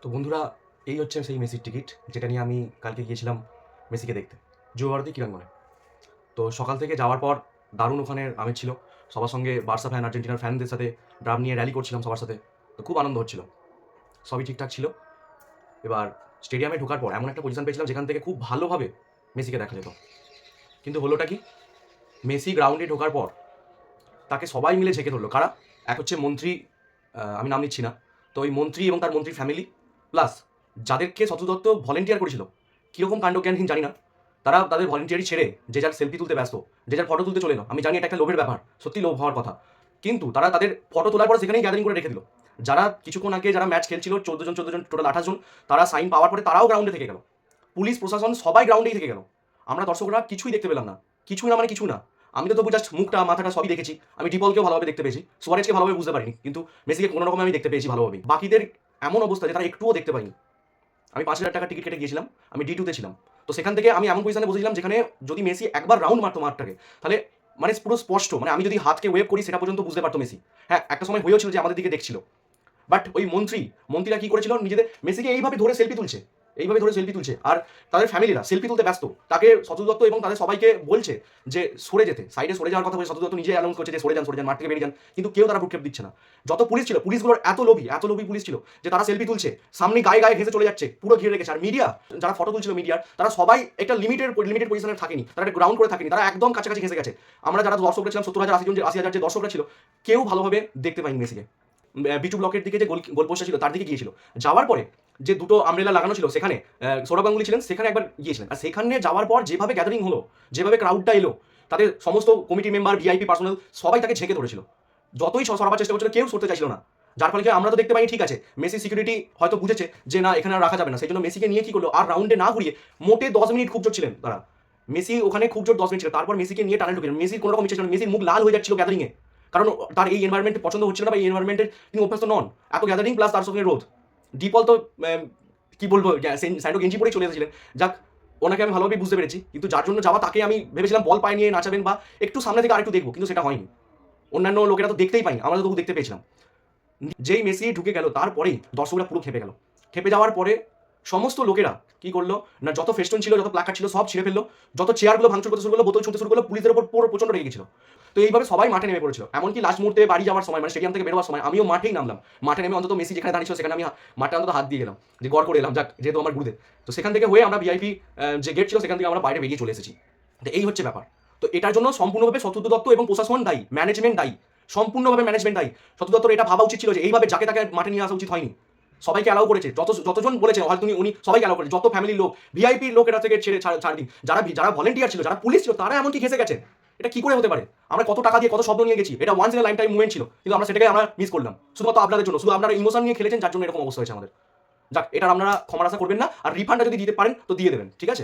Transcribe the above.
তো বন্ধুরা, এই হচ্ছে সেই মেসির টিকিট যেটা নিয়ে আমি কালকে গিয়েছিলাম মেসিকে দেখতে যুবভারতী ক্রীড়াঙ্গনে। তো সকাল থেকে যাওয়ার পর দারুণ ওখানে আমেজ ছিল। সবার সঙ্গে বার্সা ফ্যান, আর্জেন্টিনার ফ্যানদের সাথে ড্রাম নিয়ে র্যালি করছিলাম সবার সাথে। তো খুব আনন্দ হচ্ছিল, সবই ঠিকঠাক ছিল। এবার স্টেডিয়ামে ঢোকার পর এমন একটা পজিশন পেয়েছিলাম যেখান থেকে খুব ভালোভাবে মেসিকে দেখা যেত। কিন্তু হলোটা কি, মেসি গ্রাউন্ডে ঢোকার পর তাকে সবাই মিলে ঝেঁকে ধরলো। কারা? এক হচ্ছে মন্ত্রী, আমি নাম নিচ্ছি না। তো ওই মন্ত্রী এবং তার মন্ত্রীর ফ্যামিলি, প্লাস যাদেরকে শত্রু দত্ত ভলেন্টিয়ার করেছিল, কীরকম কাণ্ডজ্ঞানহীন জানি না, তারা তাদের ভলেন্টিয়ারই ছেড়ে যে যার সেলফি তুলতে ব্যস্ত, যে যার ফটো তুলতে চলে এলো। আমি জানি এটা একটা লোভের ব্যাপার, সত্যি লোভ হওয়ার কথা, কিন্তু তারা তাদের ফটো তোলার পরে সেখানেই গ্যাদারিং করে রেখে দিল। যারা কিছুক্ষণ আগে যারা ম্যাচ খেলছিল 14 জন টোটাল 28 জন, তারা সাইন পাওয়ার পরে তারাও গ্রাউন্ডে থেকে গেল। পুলিশ প্রশাসন সবাই গ্রাউন্ডেই থেকে গেল। আমরা দর্শকরা কিছুই দেখতে পেলাম না। কিছুই না মানে কিছু না। আমি তো তবু জাস্ট মুখটা মাথাটা সবই দেখেছি। আমি ডিপলকেও ভালোভাবে দেখতে পেয়েছি, সুয়ারেজকে ভালোভাবে বুঝতে পারিনি, কিন্তু মেসিকে কোনো রকমে আমি দেখতে পেয়েছি ভালোভাবেই। বাকিদের এমন অবস্থা যে তারা একটুও দেখতে পাইনি। আমি 5,000 টাকা টিকিট কেটে গিয়েছিলাম, আমি D2-তে ছিলাম। তো সেখান থেকে আমি এমন পজিশনে বসেছিলাম যেখানে যদি মেসি একবার রাউন্ড মারতো মাঠটাকে, তাহলে মানে পুরো স্পষ্ট, মানে আমি যদি হাতকে ওয়েভ করি সেটা পর্যন্ত বুঝতে পারতো মেসি। হ্যাঁ, একটা সময় হয়েও ছিল যে আমাদের দিকে দেখছিল। বাট ওই মন্ত্রীরা কি করেছিল, নিজেদের মেসিকে এইভাবে ধরে সেলফি তুলছে, আর তাদের ফ্যামিলিরা সেলফি তুলতে ব্যস্ত। তাকে শত্রু দত্ত এবং তাদের সবাইকে বলছে যে সরে যেতে, সাইডে সরে যাওয়ার কথা বলে শত্রু দত্ত নিজে অ্যানাউন্স করছে যে সরে যান, মাঠ থেকে বেরিয়ে যান, কিন্তু কেউ তারা ভ্রুক্ষেপ দিচ্ছে না। যত পুলিশ ছিল, পুলিশগুলোর এত লোভী পুলিশ ছিল যে তারা সেলফি তুলছে, সামনে গায়ে গায়ে ঘেসে চলে যাচ্ছে, পুরো ঘিরে রেখেছে। আর মিডিয়া, যারা ফটো তুলছিল মিডিয়ার, তারা সবাই একটা লিমিটেড পজিশনে থাকেনি, তারা একটা গ্রাউন্ড করে থাকেনি, তারা একদম কাছাকাছি ঘেসে গেছে। আমরা যারা দর্শকরা ছিলাম, 70,000 80,000 যে দর্শকরা ছিল, কেউ ভালোভাবে দেখতে পাইনি মেসিকে। বিটু ব্লকের দিকে যে গোলপোস্টটা ছিল তার দিকে গিয়েছিল। যাওয়ার পরে যে দুটো আমব্রেলা লাগানো ছিল সেখানে সৌরভ গাঙ্গুলি ছিলেন, সেখানে একবার গিয়েছিলেন। আর সেখানে যাওয়ার পর যেভাবে গ্যাদারিং হলো, যেভাবে ক্রাউডটা এলো, তাদের সমস্ত কমিটি মেম্বার, ভিআইপি পার্সোনাল সবাই তাকে ঝেঁকে ধরেছিল। যতই সরাবার চেষ্টা করছিল, কেউ সরতে চাইছিল না। যার ফলে কি আমরা তো দেখতে পাই, ঠিক আছে, মেসি সিকিউরিটি হয়তো বুঝেছে যে না, এখানে আর রাখা যাবে না, সেই জন্য মেসিকে নিয়ে কি করলো, আর রাউন্ডে না ঘুরিয়ে মোটে 10 মিনিট খুব জোর ছিলেন তারা। মেসি ওখানে খুব জোর 10 মিনিট ছিল, তারপর মেসিকে নিয়ে টানে ঢুকে। মেসির কোনো রকম ইচ্ছা ছিল না, মেসির মুখ লাল হয়ে যাচ্ছিল গ্যাদারিংয়ে, কারণ তার এই এনভায়রনমেন্ট পছন্দ হচ্ছিল না, বা এই এনভায়রনমেন্টের তিনি অভ্যস্ত নন। এত গ্যাদারিং প্লাস তার সঙ্গে রোদ। ডিপল তো কি বলবো, স্যান্ডো গেঞ্জি পরেই চলে এসেছিলেন। যাক, ওনাকে আমি ভালোভাবেই বুঝতে পেরেছি, কিন্তু যার জন্য যাওয়া তাকে আমি ভেবেছিলাম বল পায়ে নিয়ে নাচাবেন বা একটু সামনে থেকে আরেকটু দেখবো, কিন্তু সেটা হয়নি। অন্যান্য লোকেরা তো দেখতেই পাইনি, আমরা তো তবু দেখতে পেয়েছিলাম। যেই মেসি ঢুকে গেল তারপরেই দর্শকরা পুরো খেপে গেল। খেপে যাওয়ার পরে সমস্ত লোকেরা কি করলো না, যত ফেস্টুন ছিল, যত প্ল্যাকার্ড ছিল সব ছিঁড়ে ফেললো, যত চেয়ারগুলো ভাঙচুর করতে শুরু করলো, বোতল ছুঁতে শুরু করলো, পুলিশের উপর পুরো প্রচন্ড রেগে গেছিল। তো এইভাবে সবাই মাঠে নেমে পড়েছিল। এমনকি লাস্ট মুহূর্তে বাড়ি যাওয়ার সময়, মানে স্টেডিয়াম থেকে বেরোবার সময়, আমিও মাঠেই নামলাম। মাঠে নেমে অন্তত মেসি যেখানে দাঁড়িয়েছিল সেখানে আমি মাঠে অন্তত হাত দিয়ে গেলাম, যে গড় করে এলাম, যাক, যেহেতু আমার গুরুদেব। তো সেখান থেকে হয়ে আমরা ভিআইপি যে গেট ছিল সেখান থেকে আমরা বাইরে বেরিয়ে চলে এসেছি। তো এই হচ্ছে ব্যাপার। তো এটার জন্য সম্পূর্ণভাবে শত্রুত দত্ত এবং প্রশাসন দায়ী, ম্যানেজমেন্ট দায়ী, সম্পূর্ণভাবে ম্যানেজমেন্ট দায়ী। শত্রু দত্তর এটা ভাবা উচিত ছিল যে এইভাবে যাকে তাকে মাঠে নিয়ে আসা উচিত হয়নি। সবাইকে অ্যালাউ করেছে, যতজন বলেছে হয়তো উনি সবাইকে অ্যালাউ করেছে, যত ফ্যামিলির লোক, ভিআইপি লোক এটা থেকে ছেড়ে ছাড় দিন। যারা ভলেন্টিয়ার ছিল, যারা পুলিশ ছিল, তারা এমনকি ঘেসে গেছে। এটা কি করে হতে পারে? আমরা কত টাকা দিয়ে কত শব্দ নিয়ে গেছি, এটা once in a lifetime movement ছিল, কিন্তু আমরা সেটাকে মিস করলাম শুধুমাত্র আপনাদের জন্য। শুধু আপনারা ইমোশন নিয়ে খেলেছেন, যার জন্য এরকম অবস্থা হয়েছে আমাদের। যাক, এটা আপনারা ক্ষমার আশা করবেন না, আর রিফান্ডটা যদি দিতে পারেন তো দিয়ে দেবেন, ঠিক আছে?